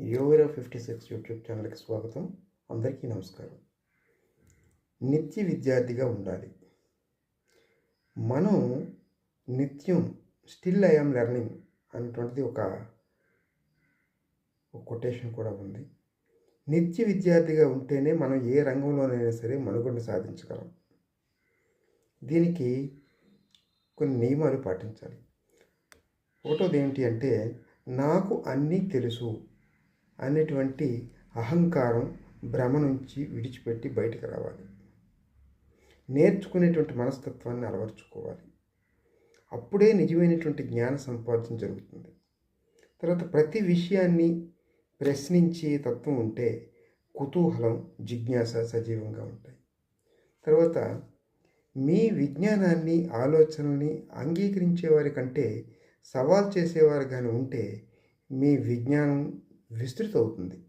యోగిరా 56 YouTube ఛానల్కి స్వాగతం. అందరికీ నమస్కారం. నిత్య విద్యార్థిగా ఉండాలి. మనం నిత్యం స్టిల్ ఐ యామ్ లెర్నింగ్ అనేటువంటిది ఒక కొటేషన్ కూడా ఉంది. నిత్య విద్యార్థిగా ఉంటేనే మనం ఏ రంగంలోనైనా సరే మనుగడను సాధించగలం. దీనికి కొన్ని నియమాలు పాటించాలి. ఒకటోది ఏంటి అంటే, నాకు అన్నీ తెలుసు అనేటువంటి అహంకారం, భ్రమ నుంచి విడిచిపెట్టి బయటకు రావాలి. నేర్చుకునేటువంటి మనస్తత్వాన్ని అలవర్చుకోవాలి. అప్పుడే నిజమైనటువంటి జ్ఞాన సంపాదన జరుగుతుంది. తర్వాత ప్రతి విషయాన్ని ప్రశ్నించే తత్వం ఉంటే కుతూహలం, జిజ్ఞాస సజీవంగా ఉంటాయి. తర్వాత మీ విజ్ఞానాన్ని, ఆలోచనల్ని అంగీకరించేవారి కంటే సవాల్ చేసేవారు కానీ ఉంటే మీ విజ్ఞానం విస్తృత అవుతుంది.